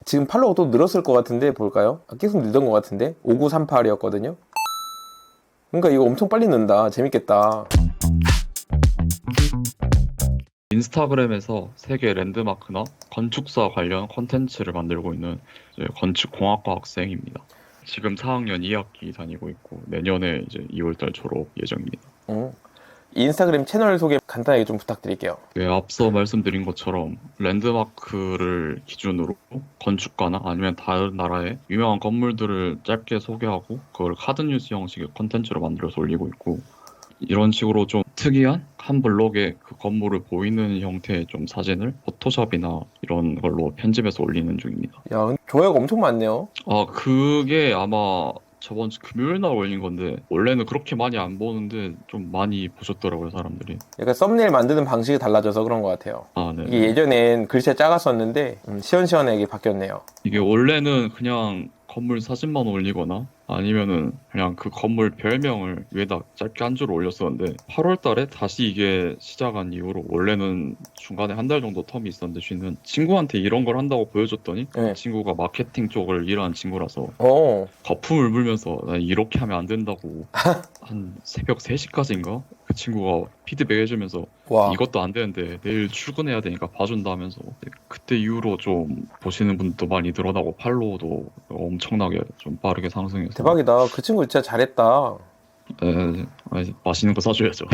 지금 팔로워가 또 늘었을 것 같은데 볼까요? 계속 늘던 것 같은데 5938이었거든요. 그러니까 이거 엄청 빨리 는다. 재밌겠다. 인스타그램에서 세계 랜드마크나 건축사 관련 콘텐츠를 만들고 있는 이제 건축공학과 학생입니다. 지금 4학년 2학기 다니고 있고 내년에 이제 2월달 졸업 예정입니다. 인스타그램 채널 소개 간단하게 좀 부탁드릴게요. 네, 앞서 말씀드린 것처럼 랜드마크를 기준으로 건축가나 아니면 다른 나라의 유명한 건물들을 짧게 소개하고 그걸 카드뉴스 형식의 콘텐츠로 만들어서 올리고 있고, 이런 식으로 좀 특이한 한 블록에 그 건물을 보이는 형태의 좀 사진을 포토샵이나 이런 걸로 편집해서 올리는 중입니다. 야, 근데 조회가 엄청 많네요. 그게 아마 저번 주 금요일 날 올린 건데 원래는 그렇게 많이 안 보는데 좀 많이 보셨더라고요, 사람들이. 약간 썸네일 만드는 방식이 달라져서 그런 것 같아요. 네. 이게 예전엔 글씨가 작았었는데 시원시원하게 바뀌었네요. 이게 원래는 그냥 건물 사진만 올리거나 아니면은 그냥 그 건물 별명을 위에다 짧게 한 줄 올렸었는데 8월 달에 다시 이게 시작한 이후로, 원래는 중간에 한 달 정도 텀이 있었는데 쉬는, 친구한테 이런 걸 한다고 보여줬더니 네. 그 친구가 마케팅 쪽을 일하는 친구라서 어, 거품을 물면서 나 이렇게 하면 안 된다고 한 새벽 3시까지인가 그 친구가 피드백 해주면서 와. 이것도 안 되는데 내일 출근해야 되니까 봐준다 하면서, 그때 이후로 좀 보시는 분도 많이 늘어나고 팔로워도 엄청나게 좀 빠르게 상승해서. 대박이다. 그 친구 진짜 잘했다. 맛있는 거 사줘야죠.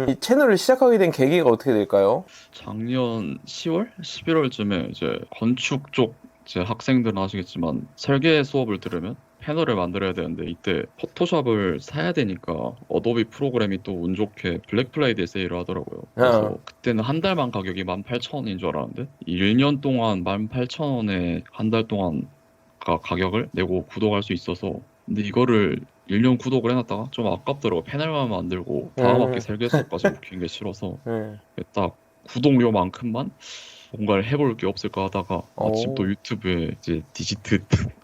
이 채널을 시작하게 된 계기가 어떻게 될까요? 작년 10월? 11월쯤에 이제 건축 쪽 이제 학생들은 아시겠지만 설계 수업을 들으면 패널을 만들어야 되는데 이때 포토샵을 사야 되니까 어도비 프로그램이 또 운 좋게 블랙 프라이데이 세일을 하더라고요. 그래서 그때는 한 달만 가격이 18,000원인 줄 알았는데 1년 동안 18,000원에 한 달 동안 가격을 내고 구독할 수 있어서, 근데 이거를 1년 구독을 해놨다가 좀 아깝더라고. 패널만 만들고 다음 학기 설계 수업까지 웃기는 게 싫어서 딱 구독료만큼만 뭔가를 해볼 게 없을까 하다가 마침 또 유튜브에 이제 디지트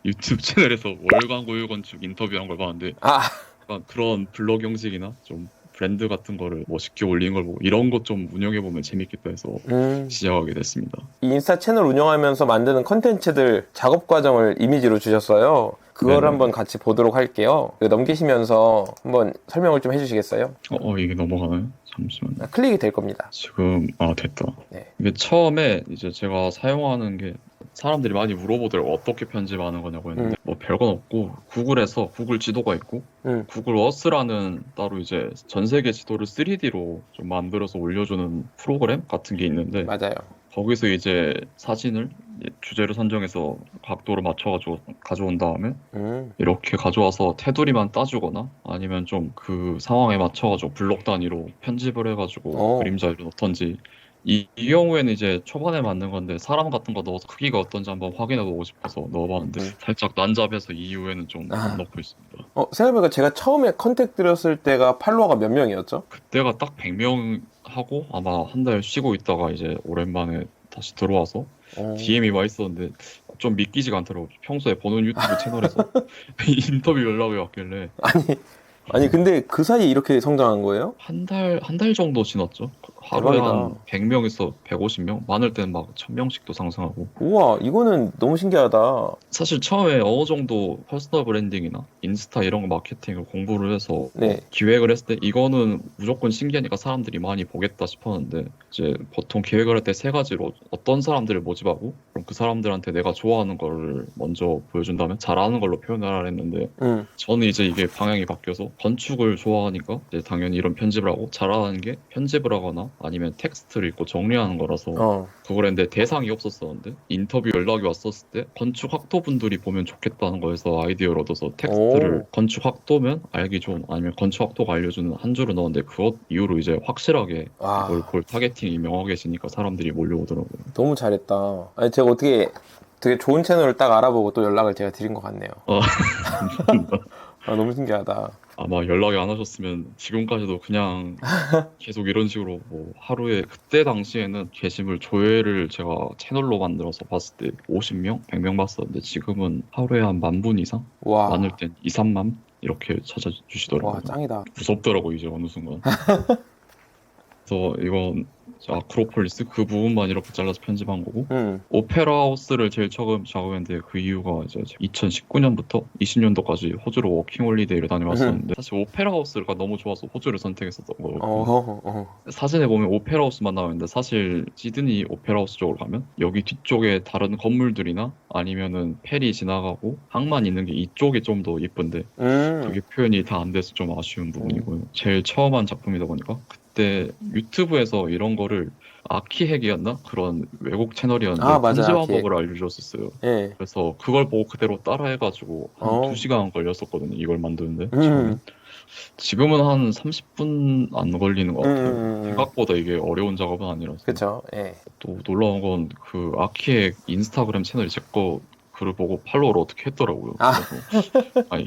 유튜브 채널에서 월광 고유건축 인터뷰한 걸 봤는데 약간 그런 블로그 형식이나 좀 브랜드 같은 거를 멋있게 올리는 걸 보고 이런 것 좀 운영해보면 재밌겠다 해서 시작하게 됐습니다. 이 인스타 채널 운영하면서 만드는 컨텐츠들 작업 과정을 이미지로 주셨어요. 그걸 네네. 한번 같이 보도록 할게요. 넘기시면서 한번 설명을 좀 해주시겠어요? 이게 넘어가나요? 잠시만요. 클릭이 될 겁니다. 지금 됐다. 네. 이게 처음에 이제 제가 사용하는 게, 사람들이 많이 물어보더라고 어떻게 편집하는 거냐고 했는데 뭐 별건 없고, 구글에서 구글 지도가 있고 구글 어스라는 따로 이제 전 세계 지도를 3D로 좀 만들어서 올려주는 프로그램 같은 게 있는데, 맞아요. 거기서 이제 사진을 주제를 선정해서 각도를 맞춰가지고 가져온 다음에 이렇게 가져와서 테두리만 따주거나 아니면 좀 그 상황에 맞춰가지고 블록 단위로 편집을 해가지고 그림자를 넣던지, 이 경우에는 이제 초반에 만든 건데 사람 같은 거 넣어서 크기가 어떤지 한번 확인해보고 싶어서 넣어봤는데 살짝 난잡해서 이후에는 좀 안 넣고 있습니다. 생각해보니까 제가 처음에 컨택 드렸을 때가 팔로워가 몇 명이었죠? 그때가 딱 100명 하고 아마 한 달 쉬고 있다가 이제 오랜만에 다시 들어와서 DM이 와 있었는데 좀 믿기지가 않더라고요. 평소에 보는 유튜브 채널에서 인터뷰 연락이 왔길래. 아니 근데 그 사이에 이렇게 성장한 거예요? 한 달 정도 지났죠. 하루에 대박이다. 한 100명에서 150명? 많을 때는 막 1000명씩도 상승하고. 우와, 이거는 너무 신기하다. 사실 처음에 어느 정도 퍼스널 브랜딩이나 인스타 이런 거 마케팅을 공부를 해서 네. 기획을 했을 때 이거는 무조건 신기하니까 사람들이 많이 보겠다 싶었는데, 이제 보통 기획을 할 때 세 가지로 어떤 사람들을 모집하고, 그럼 그 사람들한테 내가 좋아하는 거를 먼저 보여준다면 잘하는 걸로 표현을 하라 했는데, 저는 이제 이게 방향이 바뀌어서 건축을 좋아하니까 이제 당연히 이런 편집을 하고, 잘하는 게 편집을 하거나 아니면 텍스트를 읽고 정리하는 거라서 그걸 했는데 대상이 없었었는데 인터뷰 연락이 왔었을 때 건축 학도분들이 보면 좋겠다는 거에서 아이디어를 얻어서 텍스트를 건축 학도면 알기 좋은, 아니면 건축 학도가 알려주는 한 줄을 넣었는데 그것 이후로 이제 확실하게 이걸 볼 타겟팅이 명확해지니까 사람들이 몰려오더라고요. 너무 잘했다. 아니 제가 어떻게 되게 좋은 채널을 딱 알아보고 또 연락을 제가 드린 것 같네요. 너무 신기하다. 아마 연락이 안 하셨으면 지금까지도 그냥 계속 이런 식으로 뭐 하루에, 그때 당시에는 게시물 조회를 제가 채널로 만들어서 봤을 때 50명, 100명 봤었는데 지금은 하루에 한 10,000분 이상? 많을 땐 2, 3만? 이렇게 찾아주시더라고요. 와, 짱이다. 무섭더라고 이제 어느 순간. 그래서 이건 저 아크로폴리스 그 부분만 이렇게 잘라서 편집한 거고 오페라 하우스를 제일 처음 작업했는데 그 이유가 이제 2019년부터 20년도까지 호주로 워킹홀리데이를 다녀왔었는데 사실 오페라 하우스가 너무 좋아서 호주를 선택했었던 거거든요. 사진에 보면 오페라 하우스만 나오는데 사실 시드니 오페라 하우스 쪽으로 가면 여기 뒤쪽에 다른 건물들이나 아니면은 페리 지나가고 항만 있는 게 이쪽이 좀 더 예쁜데 그게 표현이 다 안 돼서 좀 아쉬운 부분이고요. 제일 처음 한 작품이다 보니까 그때 유튜브에서 이런 거를 아키핵이었나? 그런 외국 채널이었는데 맞아, 편집 아키핵. 방법을 알려줬었어요. 예. 그래서 그걸 보고 그대로 따라해가지고 한 어. 2시간 걸렸었거든요. 이걸 만드는데 지금은 한 30분 안 걸리는 것 같아요. 생각보다 이게 어려운 작업은 아니라서. 그쵸. 예. 또 놀라운 건 그 아키의 인스타그램 채널이 제 거 글을 보고 팔로우를 어떻게 했더라고요. 그래서 아니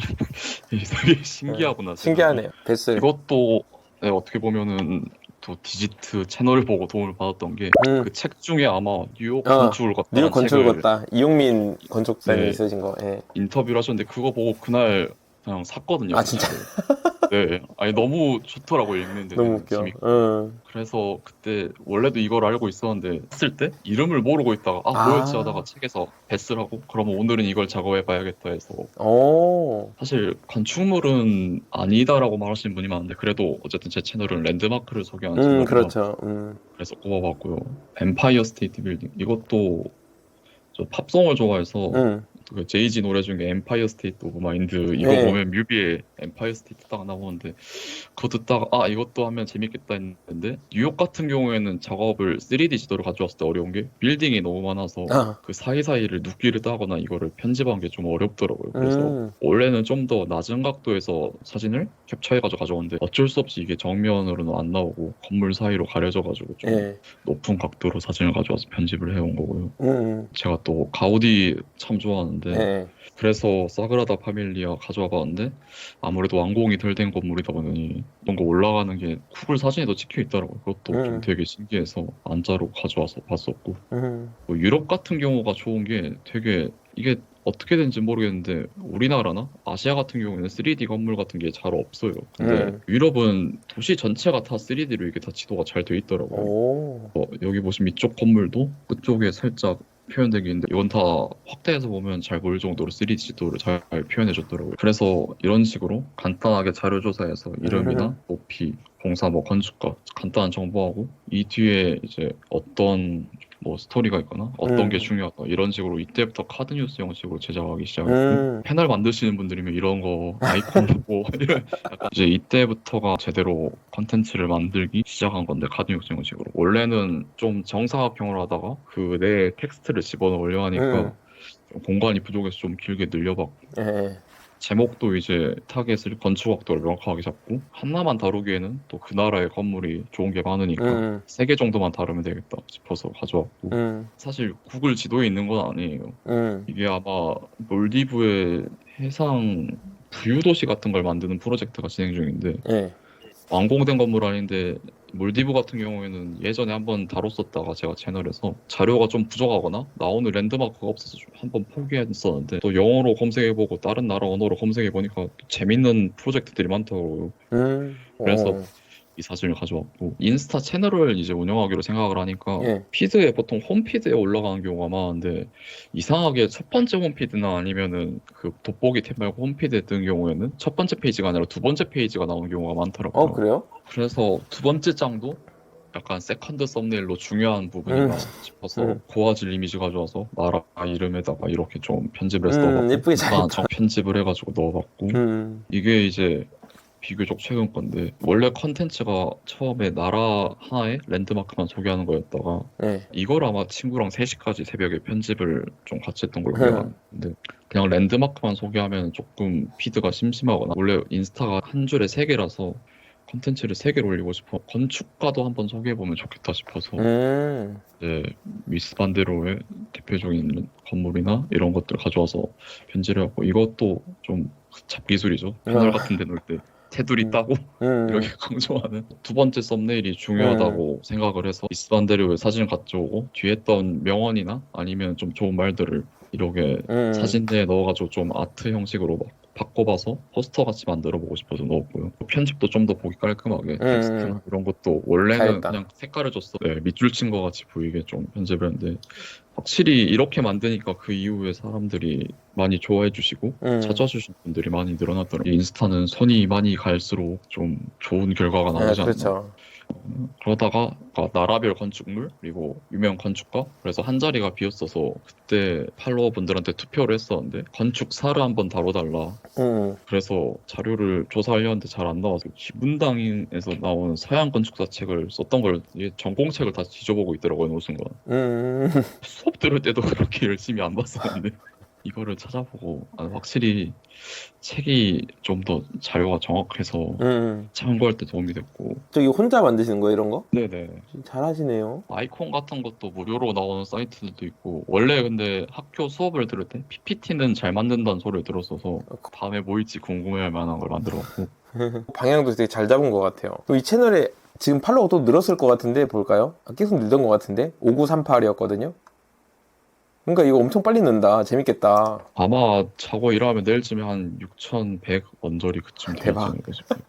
이게 되게 신기하구나. 신기하네요. 베스. 이것도 네, 어떻게 보면은 또 디지트 채널을 보고 도움을 받았던 게 그 책 중에 아마 뉴욕 건축을 걷다 뉴욕 건축을 책을 걷다. 이용민 건축사님이 네. 쓰신 거. 예. 인터뷰를 하셨는데 그거 보고 그날 그냥 샀거든요. 아, 진짜? 네, 아니 너무 좋더라고요 읽는데 너무 웃겨. 재밌고. 그래서 그때 원래도 이걸 알고 있었는데 샀을 때 이름을 모르고 있다가 뭐였지 하다가 책에서 베스라고 그러면 오늘은 이걸 작업해봐야겠다 해서 오. 사실 건축물은 아니다라고 말하시는 분이 많은데 그래도 어쨌든 제 채널은 랜드마크를 소개하는 채널이라 그렇죠. 그래서 꼽아봤고요. 엠파이어 스테이트 빌딩 이것도 저 팝송을 좋아해서 그 제이지 노래 중에 엠파이어 스테이트 오브 마인드 이거 네. 보면 뮤비에 엠파이어 스테이트 딱 나오는데 그거 듣다가 이것도 하면 재밌겠다 했는데 뉴욕 같은 경우에는 작업을 3D 지도를 가져왔을 때 어려운 게 빌딩이 너무 많아서 그 사이사이를 눕기를 따거나 이거를 편집하는 게 좀 어렵더라고요. 그래서 원래는 좀 더 낮은 각도에서 사진을 캡처해가지고 가져왔는데 어쩔 수 없이 이게 정면으로는 안 나오고 건물 사이로 가려져가지고 좀 예. 높은 각도로 사진을 가져와서 편집을 해온 거고요. 제가 또 가우디 참 좋아하는데 예. 그래서 사그라다 파밀리아 가져와 봤는데 아무래도 완공이 덜 된 건물이다 보니 뭔가 올라가는 게 구글 사진에도 찍혀 있더라고요. 그것도 좀 되게 신기해서 안자로 가져와서 봤었고 뭐 유럽 같은 경우가 좋은 게 되게 이게 어떻게 된지 모르겠는데 우리나라나 아시아 같은 경우에는 3D 건물 같은 게 잘 없어요. 근데 유럽은 도시 전체가 다 3D로 이게 다 지도가 잘 돼 있더라고요. 오. 여기 보시면 이쪽 건물도 끝쪽에 살짝 표현되기 있는데 이건 다 확대해서 보면 잘 보일 정도로 3D 지도를 잘 표현해줬더라고요. 그래서 이런 식으로 간단하게 자료 조사해서 이름이나 높이, 공사, 뭐 건축가 간단한 정보하고 이 뒤에 이제 어떤 뭐 스토리가 있거나 어떤 게 중요하다 이런 식으로 이때부터 카드 뉴스 형식으로 제작하기 시작했고 패널 만드시는 분들이면 이런 거 아이콘 보고 이런 약간 이제 이때부터가 제대로 컨텐츠를 만들기 시작한 건데 카드 뉴스 형식으로 원래는 좀 정사각형으로 하다가 그 내 텍스트를 집어넣으려 하니까 좀 공간이 부족해서 좀 길게 늘려봤고 제목도 이제 타겟을 건축학도를 명확하게 잡고 하나만 다루기에는 또 그 나라의 건물이 좋은 게 많으니까 3개 정도만 다루면 되겠다 싶어서 가져왔고 사실 구글 지도에 있는 건 아니에요. 이게 아마 몰디브의 해상 부유도시 같은 걸 만드는 프로젝트가 진행 중인데 완공된 건물 아닌데 몰디브 같은 경우에는 예전에 한번 다뤘었다가 제가 채널에서 자료가 좀 부족하거나 나오는 랜드마크가 없어서 좀 한번 포기했었는데 또 영어로 검색해보고 다른 나라 언어로 검색해보니까 재밌는 프로젝트들이 많더라고요. 그래서 이 사진을 가져왔고 인스타 채널을 이제 운영하기로 생각을 하니까 피드에 보통 홈피드에 올라가는 경우가 많은데 이상하게 첫 번째 홈피드나 아니면은 그 돋보기 탭 말고 홈피드에 뜬 경우에는 첫 번째 페이지가 아니라 두 번째 페이지가 나오는 경우가 많더라고요. 그래요? 그래서 두 번째 장도 약간 세컨드 썸네일로 중요한 부분이다 싶어서 고화질 이미지 가져와서 나라 이름에다가 이렇게 좀 편집을 해서 넣어봤고 예쁘게 잘했다. 편집을 해가지고 넣어봤고 이게 이제 비교적 최근 건데 원래 컨텐츠가 처음에 나라 하나의 랜드마크만 소개하는 거였다가 이걸 아마 친구랑 3시까지 새벽에 편집을 좀 같이 했던 걸로 기억하는데 그냥 랜드마크만 소개하면 조금 피드가 심심하거나 원래 인스타가 한 줄에 3개라서 컨텐츠를 3개로 올리고 싶어 건축가도 한번 소개해보면 좋겠다 싶어서 이제 미스 반데로의 대표적인 건물이나 이런 것들을 가져와서 편집을 하고 이것도 좀 잡기술이죠. 패널 같은 데 놓을 때 테두리 따고 이렇게 강조하는 두 번째 썸네일이 중요하다고 생각을 해서 미스 반데로의 사진을 가져오고 뒤에 있던 명언이나 아니면 좀 좋은 말들을 이렇게 사진 내에 넣어가지고 좀 아트 형식으로 막 바꿔봐서 포스터 같이 만들어 보고 싶어서 넣었고요. 편집도 좀 더 보기 깔끔하게 텍스트나 이런 것도 원래는 잘했다. 그냥 색깔을 줬어. 네, 밑줄 친 거 같이 보이게 좀 편집을 했는데 확실히 이렇게 만드니까 그 이후에 사람들이 많이 좋아해 주시고 찾아주신 분들이 많이 늘어났더라고요. 인스타는 손이 많이 갈수록 좀 좋은 결과가 네, 나오지 않나. 그렇죠. 그러다가 나라별 건축물 그리고 유명 건축가 그래서 한 자리가 비었어서 그때 팔로워분들한테 투표를 했었는데 건축사를 한번 다뤄달라. 그래서 자료를 조사하려는데 잘 안 나와서 지문당에서 나온 서양 건축사 책을 썼던 걸 이게 전공책을 다 뒤져보고 있더라고요. 어느 순간 수업 들을 때도 그렇게 열심히 안 봤었는데 이거를 찾아보고 확실히 책이 좀 더 자료가 정확해서 참고할 때 도움이 됐고. 저기 혼자 만드시는 거예요, 이런 거? 네네. 잘하시네요. 아이콘 같은 것도 무료로 나오는 사이트들도 있고 원래 근데 학교 수업을 들을 때 PPT는 잘 만든다는 소리를 들었어서 다음에 뭐 있지 궁금해할 만한 걸 만들었고. 방향도 되게 잘 잡은 것 같아요. 이 채널에 지금 팔로워 또 늘었을 것 같은데 볼까요? 계속 늘던 것 같은데 5938이었거든요. 그러니까 이거 엄청 빨리 는다. 재밌겠다. 아마 자고 일하면 내일쯤에 한 6100 언저리 그쯤 되지 대박. 않을까 싶어요.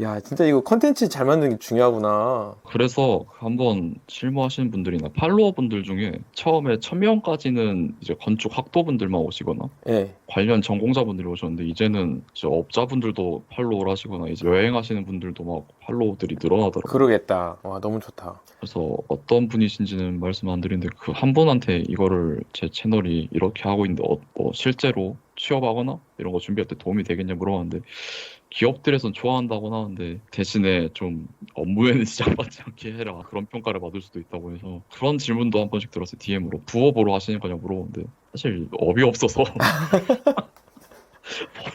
야, 진짜 이거 컨텐츠 잘 만드는 게 중요하구나. 그래서 한번 실무하시는 분들이나 팔로워 분들 중에 처음에 1000명까지는 이제 건축 학도분들만 오시거나 예. 관련 전공자분들이 오셨는데 이제는 이제 업자분들도 팔로우를 하시거나 이제 여행하시는 분들도 막 팔로우들이 늘어나더라고요. 그러겠다. 와, 너무 좋다. 그래서 어떤 분이신지는 말씀 안 드리는데 그 한 분한테 이거를 제 채널이 이렇게 하고 있는데 뭐 실제로 취업하거나 이런 거 준비할 때 도움이 되겠냐 물어봤는데 기업들에선 좋아한다고 하는데 대신에 좀 업무에는 지장받지 않게 해라 그런 평가를 받을 수도 있다고 해서 그런 질문도 한 번씩 들었어요. DM으로 부업으로 하시는 거냐 물어보는데 사실 업이 없어서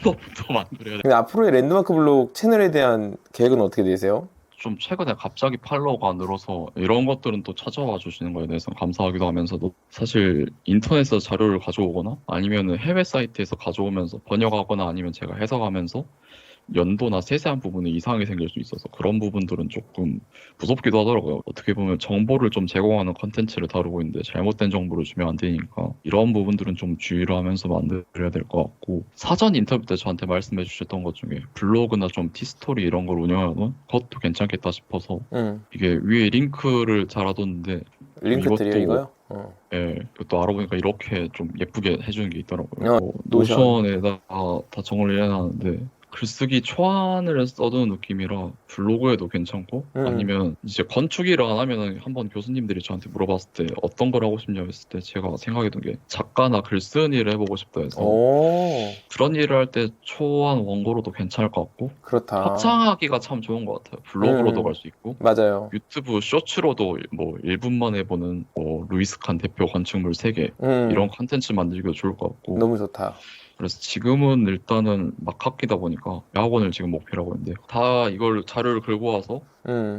본업부터 만들어야 돼. 근데 앞으로의 랜드마크 블록 채널에 대한 계획은 어떻게 되세요? 좀 최근에 갑자기 팔로워가 늘어서 이런 것들은 또 찾아와 주시는 거에 대해서 감사하기도 하면서도 사실 인터넷에서 자료를 가져오거나 아니면 해외 사이트에서 가져오면서 번역하거나 아니면 제가 해석하면서 연도나 세세한 부분에 이상이 생길 수 있어서 그런 부분들은 조금 무섭기도 하더라고요. 어떻게 보면 정보를 좀 제공하는 컨텐츠를 다루고 있는데 잘못된 정보를 주면 안 되니까 이런 부분들은 좀 주의를 하면서 만들어야 될 것 같고 사전 인터뷰 때 저한테 말씀해 주셨던 것 중에 블로그나 좀 티스토리 이런 걸 운영하는 것도 괜찮겠다 싶어서 이게 위에 링크를 달아뒀는데 링크 드려요, 이거요? 예, 이것도 알아보니까 이렇게 좀 예쁘게 해주는 게 있더라고요. 노션. 노션에다가 다 정리를 해놨는데 글쓰기 초안을 써두는 느낌이라 블로그에도 괜찮고 아니면 이제 건축 일을 안 하면 한번 교수님들이 저한테 물어봤을 때 어떤 걸 하고 싶냐고 했을 때 제가 생각했던 게 작가나 글 쓰는 일을 해보고 싶다 해서 그런 일을 할 때 초안 원고로도 괜찮을 것 같고 그렇다. 확장하기가 참 좋은 것 같아요. 블로그로도 갈 수 있고 맞아요. 유튜브 쇼츠로도 뭐 1분만 해보는 뭐 루이스 칸 대표 건축물 3개 이런 컨텐츠 만들기도 좋을 것 같고 너무 좋다. 그래서 지금은 일단은 막 학기다 보니까 야학원을 지금 목표로 하고 있는데 다 이걸 자료를 긁고 와서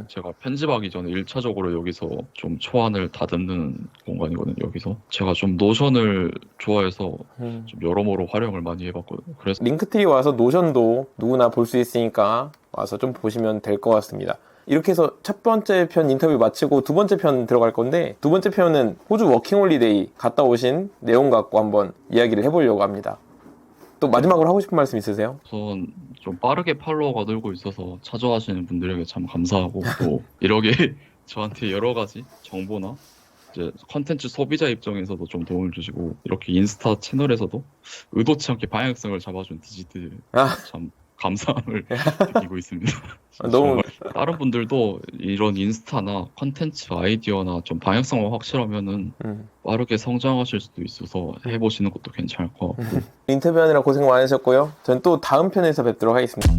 제가 편집하기 전에 1차적으로 여기서 좀 초안을 다듬는 공간이거든요. 여기서 제가 좀 노션을 좋아해서 좀 여러모로 활용을 많이 해봤거든요. 그래서 링크트리 와서 노션도 누구나 볼 수 있으니까 와서 좀 보시면 될 것 같습니다. 이렇게 해서 첫 번째 편 인터뷰 마치고 두 번째 편 들어갈 건데 두 번째 편은 호주 워킹홀리데이 갔다 오신 내용 갖고 한번 이야기를 해보려고 합니다. 또 마지막으로 하고 싶은 말씀 있으세요? 우선 좀 빠르게 팔로워가 늘고 있어서 찾아와시는 분들에게 참 감사하고 또 이렇게 저한테 여러 가지 정보나 이제 컨텐츠 소비자 입장에서도 좀 도움을 주시고 이렇게 인스타 채널에서도 의도치 않게 방향성을 잡아준 디지들 참 감사함을 느끼고 있습니다. 너무 다른 분들도 이런 인스타나 컨텐츠 아이디어나 좀 방향성을 확실하면은 빠르게 성장하실 수도 있어서 해보시는 것도 괜찮을 것 같고 인터뷰하느라 고생 많으셨고요. 저는 또 다음 편에서 뵙도록 하겠습니다.